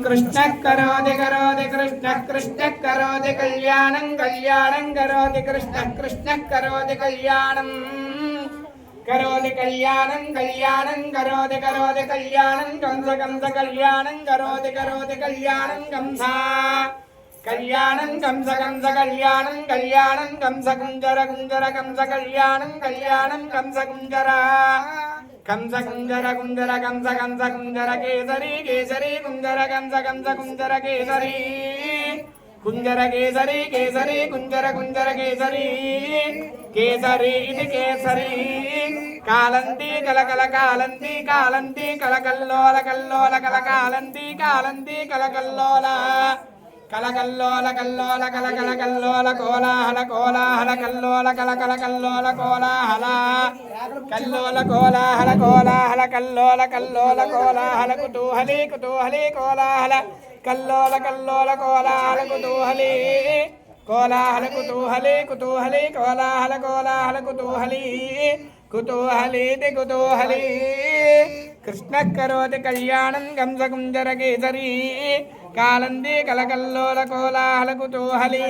कृष्णः करोति कृष्णः कृष्णः करोति कल्याणं करोति कृष्णः कृष्णः करोति कल्याणं करोति कल्याणं करोति कल्याणं कंस कल्याणं करोति कल्याणं कंसा कल्याणं कंस कल्याणं कंस कुंजर कंस कल्याणं कंस कुंजरा कंस कुंजर कंस कुंजर केसरी कुंजर कंस कुंजर केसरी कुंजर केसरी इति केसरी कालंती कल कालंती कल कल्लोल कल कालंती कल कल्लोल कल्लोल कोलाहल कल्लोल कल्लोल कोलाहल कल्लोल कोलाहल कुतूहली कोलाहल कल्लोल कोलाहल कुतूहली कोलाहल कुतूहली कृष्णः करोति कल्याणं कंस कुंजर केसरी कालंदी कल कल्लोल कोलाहल कुतूहली।